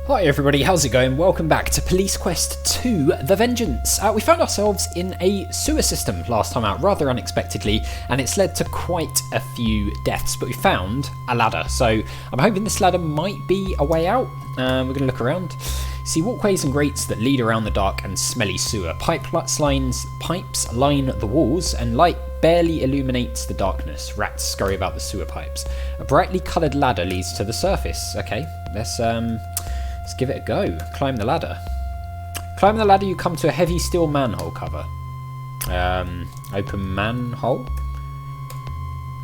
Hi everybody, how's it going? Welcome back to Police Quest 2 The Vengeance. We found ourselves in a sewer system last time out, rather unexpectedly, and it's led to quite a few deaths, but we found a ladder, so I'm hoping this ladder might be a way out. We're going to look around. See walkways and grates that lead around the dark and smelly sewer. Pipes line the walls, and light barely illuminates the darkness. Rats scurry about the sewer pipes. A brightly coloured ladder leads to the surface. Okay, let's give it a go. Climb the ladder. Climb the ladder, you come to a heavy steel manhole cover. Open manhole.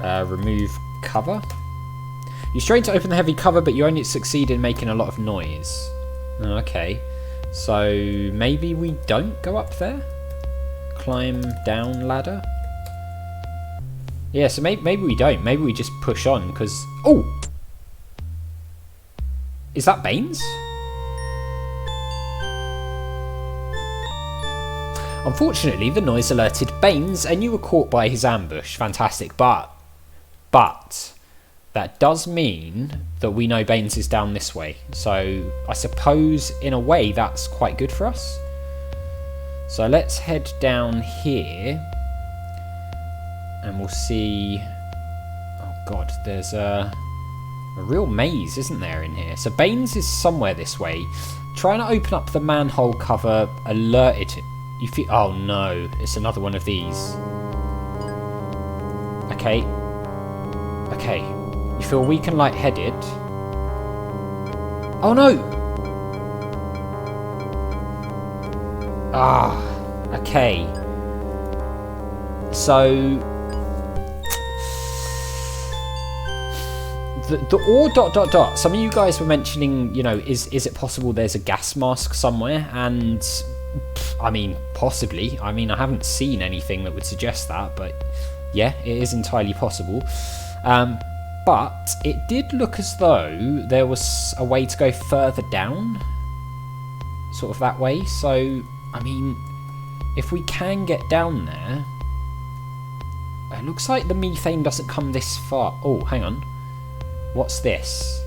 Remove cover. You strain to open the heavy cover, but you only succeed in making a lot of noise. Okay, so maybe we don't go up there? Climb down ladder? Yeah, so maybe we don't. Maybe we just push on, because... Oh! Is that Bains? Unfortunately, the noise alerted Bains, and you were caught by his ambush. Fantastic, but that does mean that we know Bains is down this way. So I suppose, in a way, that's quite good for us. So let's head down here, and we'll see... Oh God, there's a real maze, isn't there, in here? So Bains is somewhere this way. Trying to open up the manhole cover alerted him. You feel... Oh no, it's another one of these. Okay. Okay. You feel weak and lightheaded. Oh no! Ah, okay. So... The or ... Some of you guys were mentioning, you know, is it possible there's a gas mask somewhere? And... I mean, possibly. I mean, I haven't seen anything that would suggest that, but yeah, it is entirely possible. But it did look as though there was a way to go further down, sort of that way. So, I mean, if we can get down there, it looks like the methane doesn't come this far. Oh, hang on. What's this?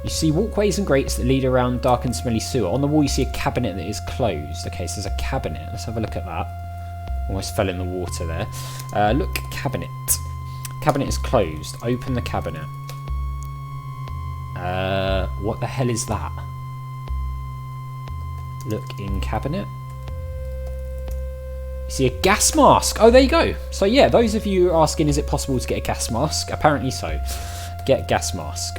You see walkways and grates that lead around dark and smelly sewer. On the wall you see a cabinet that is closed. Okay, so there's a cabinet. Let's have a look at that. Almost fell in the water there. Look, cabinet. Cabinet is closed. Open the cabinet. What the hell is that? Look in cabinet. You see a gas mask. Oh, there you go. So yeah, those of you asking, is it possible to get a gas mask? Apparently so. Get gas mask.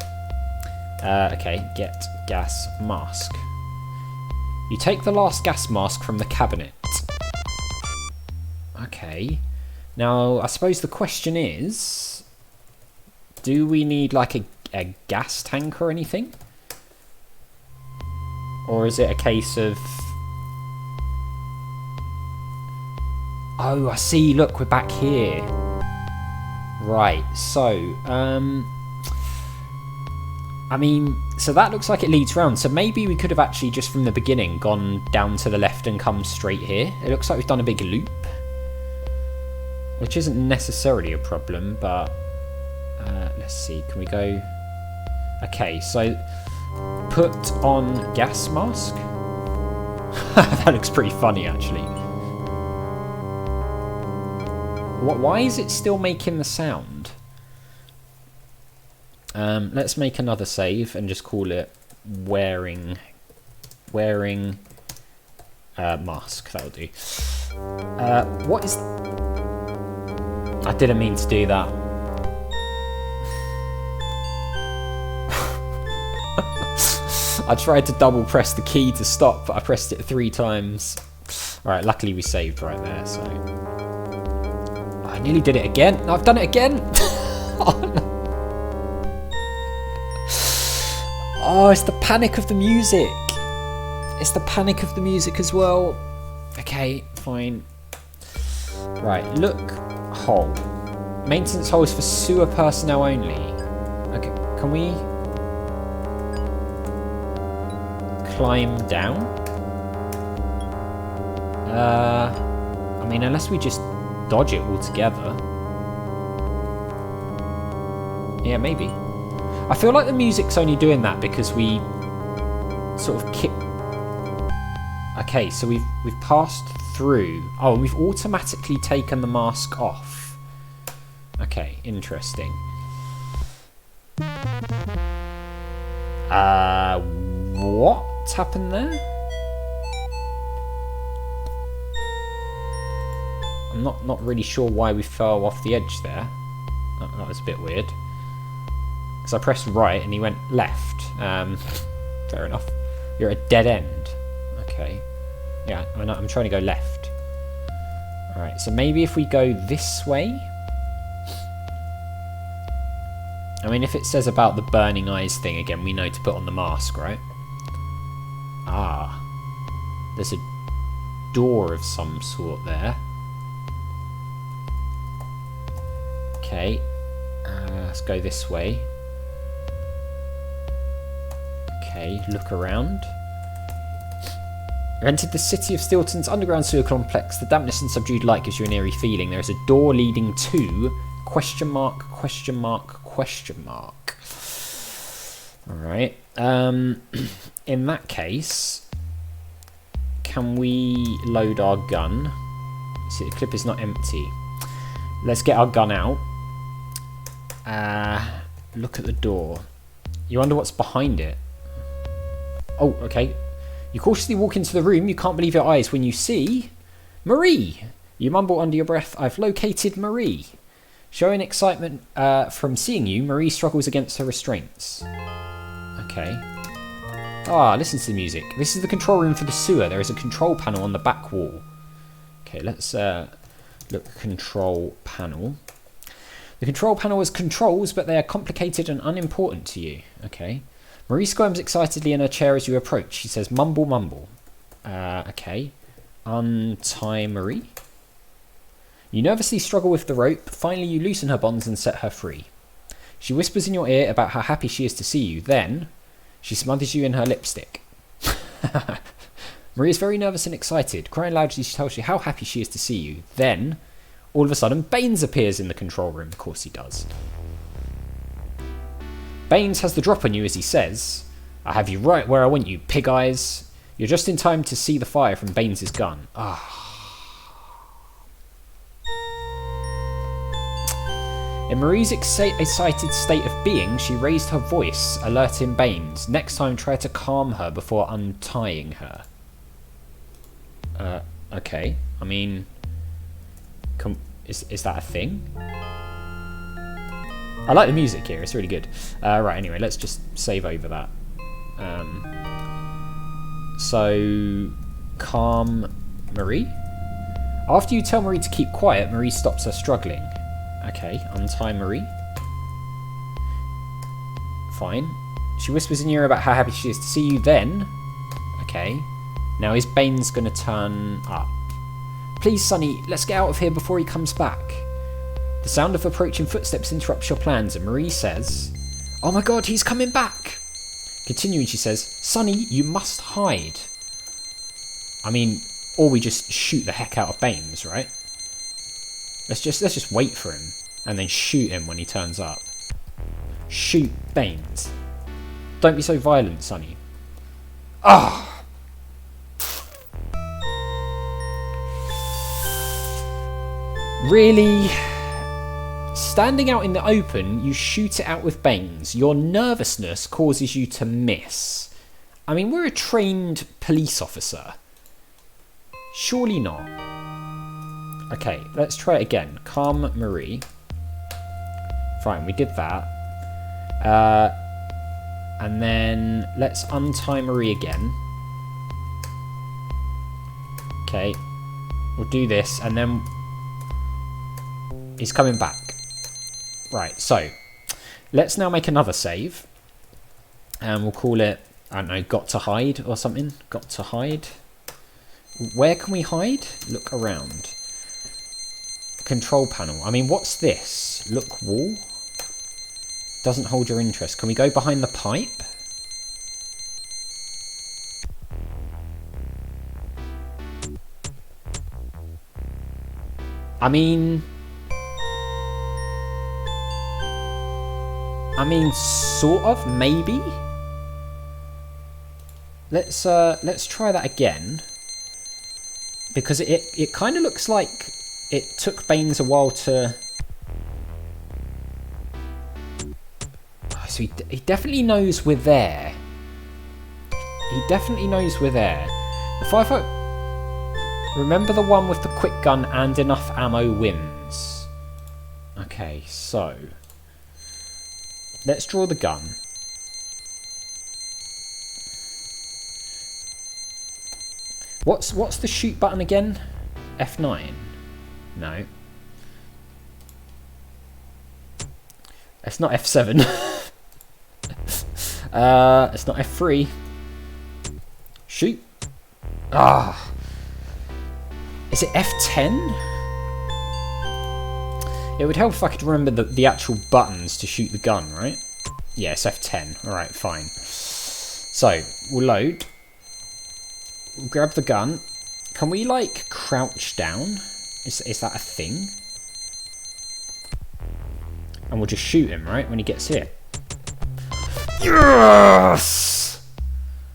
Okay, get gas mask. You take the last gas mask from the cabinet. Okay. Now, I suppose the question is, do we need like a gas tank or anything? Or is it a case of... Oh, I see. Look, we're back here. Right, so, I mean, so that looks like it leads round. So maybe we could have actually just from the beginning gone down to the left and come straight here. It looks like we've done a big loop, which isn't necessarily a problem, but let's see. Can we go... Okay, so put on gas mask. That looks pretty funny, actually. Why is it still making the sound? Let's make another save and just call it wearing mask. That'll do. What is... I didn't mean to do that. I tried to double press the key to stop, but I pressed it 3 times. Alright, luckily we saved right there, so... I nearly did it again. I've done it again! Oh, no. Oh, it's the panic of the music. It's the panic of the music as well. Okay, fine. Right, look. Hole. Maintenance holes for sewer personnel only. Okay, can we climb down? I mean, unless we just dodge it altogether. Yeah, maybe. I feel like the music's only doing that because we sort of kick. Okay, so we've passed through. Oh, and we've automatically taken the mask off. Okay, interesting. What happened there? I'm not really sure why we fell off the edge there. That was a bit weird. Because I pressed right and he went left. Fair enough. You're at a dead end. Okay. Yeah, I'm trying to go left. Alright, so maybe if we go this way. I mean, if it says about the burning eyes thing again, we know to put on the mask, right? Ah. There's a door of some sort there. Okay. Let's go this way. Okay, look around. You entered the city of Stilton's underground sewer complex. The dampness and subdued light gives you an eerie feeling. There is a door leading to... question mark, question mark, question mark. Alright. In that case... can we load our gun? See, the clip is not empty. Let's get our gun out. Look at the door. You wonder what's behind it. Oh, okay. You cautiously walk into the room. You can't believe your eyes when you see... Marie! You mumble under your breath, I've located Marie. Showing excitement from seeing you, Marie struggles against her restraints. Okay. Ah, listen to the music. This is the control room for the sewer. There is a control panel on the back wall. Okay, let's look control panel. The control panel has controls, but they are complicated and unimportant to you. Okay. Marie squirms excitedly in her chair as you approach. She says, mumble, mumble. Okay. Untie Marie. You nervously struggle with the rope. Finally, you loosen her bonds and set her free. She whispers in your ear about how happy she is to see you. Then, she smothers you in her lipstick. Marie is very nervous and excited. Crying loudly, she tells you how happy she is to see you. Then, all of a sudden, Bains appears in the control room. Of course he does. Bains has the drop on you as he says, I have you right where I want you, pig eyes. You're just in time to see the fire from Bains' gun. In Marie's excited state of being, she raised her voice, alerting Bains. Next time, try to calm her before untying her. Okay. I mean, is that a thing? I like the music here, it's really good. Right, anyway, let's just save over that. So, calm Marie. After you tell Marie to keep quiet, Marie stops her struggling. Okay, untie Marie. Fine. She whispers in your ear about how happy she is to see you then. Okay. Now is Bains going to turn up? Please, Sonny, let's get out of here before he comes back. The sound of approaching footsteps interrupts your plans, and Marie says, oh my god, he's coming back! Continuing, she says, Sonny, you must hide. I mean, or we just shoot the heck out of Bains, right? Let's just wait for him, and then shoot him when he turns up. Shoot Bains. Don't be so violent, Sonny. Ah! Really? Standing out in the open, you shoot it out with Bains. Your nervousness causes you to miss. I mean, we're a trained police officer. Surely not. Okay, let's try it again. Calm Marie. Fine, we did that. And then let's untie Marie again. Okay, we'll do this, and then he's coming back. Right, so let's now make another save, and we'll call it, I don't know, got to hide or something. Got to hide. Where can we hide? Look around. Control panel. I mean, what's this? Look wall. Doesn't hold your interest. Can we go behind the pipe? I mean, I mean, sort of, maybe. Let's try that again. Because it kind of looks like it took Bains a while to... Oh, so he definitely knows we're there. He definitely knows we're there. The firefight... Remember the one with the quick gun and enough ammo wins. Okay, so... Let's draw the gun. What's the shoot button again? F9? No. It's not F7. It's not F3. Shoot. Ah. Is it F10? It would help if I could remember the actual buttons to shoot the gun, right? Yeah, it's F10. Alright, fine. So, we'll load. We'll grab the gun. Can we, like, crouch down? Is that a thing? And we'll just shoot him, right, when he gets hit. Yes!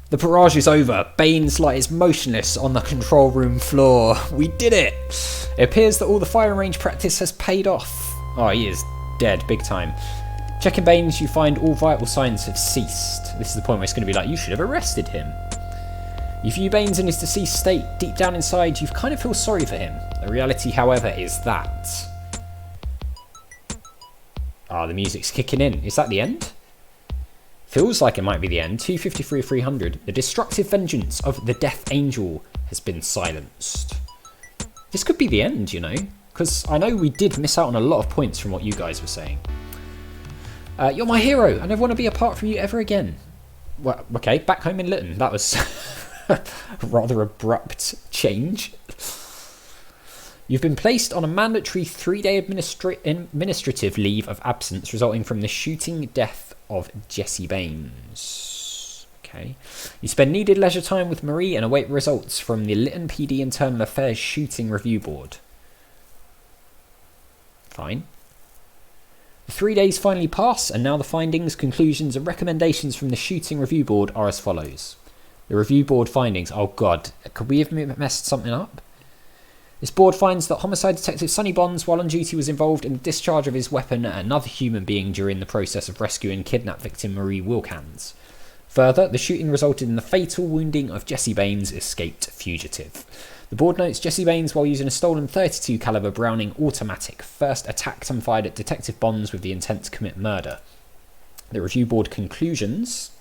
The barrage is over. Bains lies motionless on the control room floor. We did it! It appears that all the firing range practice has paid off. Oh, he is dead, big time. Checking Bains, you find all vital signs have ceased. This is the point where it's going to be like, you should have arrested him. You view Bains in his deceased state. Deep down inside, you kind of feel sorry for him. The reality, however, is that... Ah, the music's kicking in. Is that the end? Feels like it might be the end. 253-300. The destructive vengeance of the Death Angel has been silenced. This could be the end, you know, because I know we did miss out on a lot of points from what you guys were saying. You're my hero. I never want to be apart from you ever again. Well, okay, back home in Lytton. That was a rather abrupt change. You've been placed on a mandatory 3-day administrative leave of absence resulting from the shooting death of Jesse Bains. Okay. You spend needed leisure time with Marie and await results from the Lytton PD Internal Affairs Shooting Review Board. Fine. The 3 days finally pass, and now the findings, conclusions, and recommendations from the Shooting Review Board are as follows. The Review Board findings. Oh God, could we have messed something up? This board finds that Homicide Detective Sonny Bonds, while on duty, was involved in the discharge of his weapon at another human being during the process of rescuing kidnapped victim Marie Wilkans. Further, the shooting resulted in the fatal wounding of Jesse Bains, escaped fugitive. The board notes Jesse Bains, while using a stolen .32 caliber Browning automatic, first attacked and fired at Detective Bonds with the intent to commit murder. The Review Board conclusions.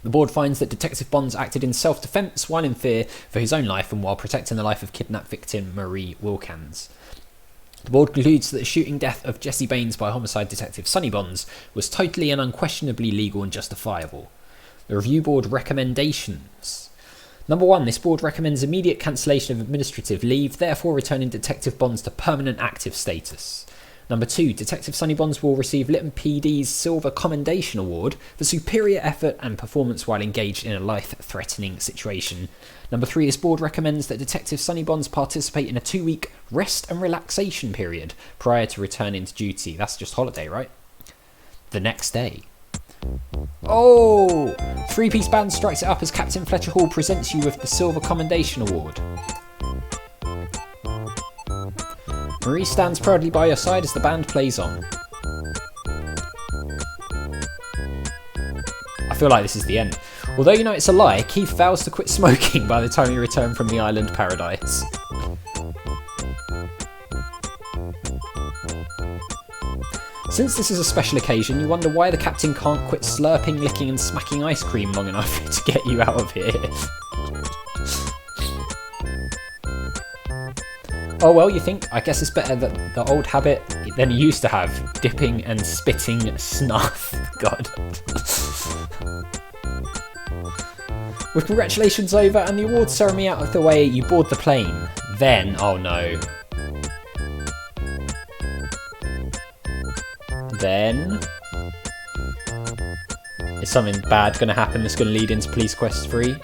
The board finds that Detective Bonds acted in self-defence while in fear for his own life and while protecting the life of kidnapped victim Marie Wilkans. The board concludes that the shooting death of Jesse Bains by Homicide Detective Sonny Bonds was totally and unquestionably legal and justifiable. The Review Board recommendations. Number 1, this board recommends immediate cancellation of administrative leave, therefore returning Detective Bonds to permanent active status. Number 2, Detective Sonny Bonds will receive Lytton PD's Silver Commendation Award for superior effort and performance while engaged in a life-threatening situation. Number 3, this board recommends that Detective Sonny Bonds participate in a 2-week rest and relaxation period prior to returning to duty. That's just holiday, right? The next day. Oh! 3-piece band strikes it up as Captain Fletcher Hall presents you with the Silver Commendation Award. Marie stands proudly by your side as the band plays on. I feel like this is the end. Although you know it's a lie, Keith vows to quit smoking by the time you return from the island paradise. Since this is a special occasion, you wonder why the captain can't quit slurping, licking and smacking ice cream long enough to get you out of here. Oh well, you think? I guess it's better that the old habit than you used to have. Dipping and spitting snuff. God. With congratulations over and the awards ceremony out of the way, you board the plane. Then, oh no. Then... is something bad going to happen that's going to lead into Police Quest 3?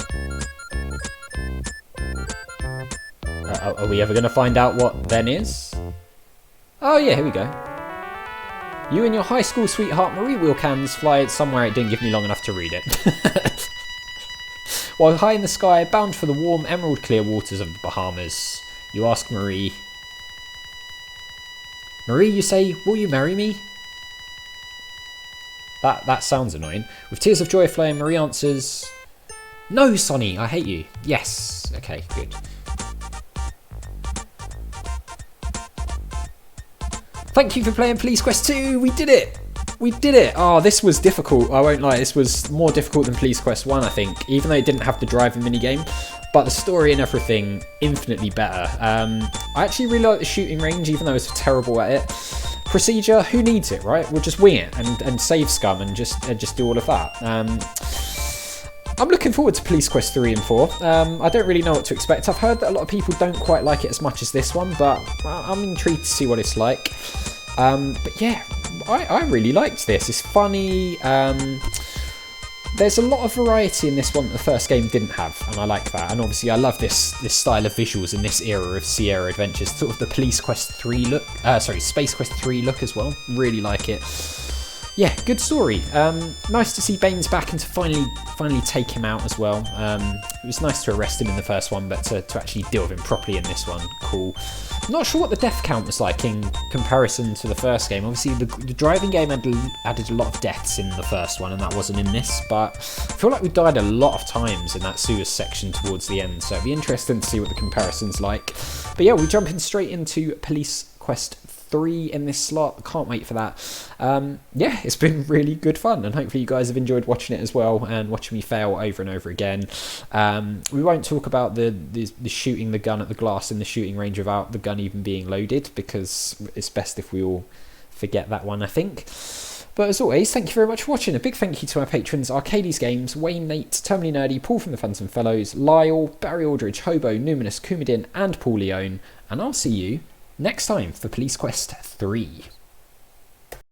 Are we ever going to find out what then is? Oh, Oh yeah, here we go. You and your high school sweetheart Marie Wilkins fly somewhere. It didn't give me long enough to read it. While high in the sky, bound for the warm, emerald clear waters of the Bahamas, you ask Marie. Marie, you say, will you marry me? That sounds annoying. With tears of joy flowing, Marie answers, no, Sonny, I hate you. Yes. Okay, good. Thank you for playing Police Quest 2. We did it. We did it. Oh, this was difficult. I won't lie. This was more difficult than Police Quest 1, I think, even though it didn't have the driving minigame. But the story and everything, infinitely better. I actually really like the shooting range, even though I was terrible at it. Procedure, who needs it, right? We'll just wing it and save scum and just do all of that. I'm looking forward to Police Quest 3 and 4. I don't really know what to expect. I've heard that a lot of people don't quite like it as much as this one, but I'm intrigued to see what it's like. But yeah, I really liked this. It's funny. There's a lot of variety in this one that the first game didn't have, and I like that. And obviously I love this style of visuals in this era of Sierra Adventures. Sort of the Police Quest 3 look. Space Quest 3 look as well. Really like it. Yeah, good story. Nice to see Bains back and to finally take him out as well. It was nice to arrest him in the first one, but to actually deal with him properly in this one, cool. Not sure what the death count was like in comparison to the first game. Obviously, the driving game added a lot of deaths in the first one, and that wasn't in this, but I feel like we died a lot of times in that sewers section towards the end, so it'd be interesting to see what the comparison's like. But yeah, we're jumping straight into Police Quest 3 in this slot. Can't wait for that. Yeah, it's been really good fun, and hopefully you guys have enjoyed watching it as well and watching me fail over and over again. We won't talk about the shooting the gun at the glass in the shooting range without the gun even being loaded, because it's best if we all forget that one, I think. But as always, thank you very much for watching. A big thank you to my patrons, Arcades Games, Wayne, Nate, Terminally Nerdy, Paul from the Phantom Fellows, Lyle, Barry Aldridge, Hobo, Numinous, Kumidin and Paul Leone, and I'll see you next time for Police Quest 3.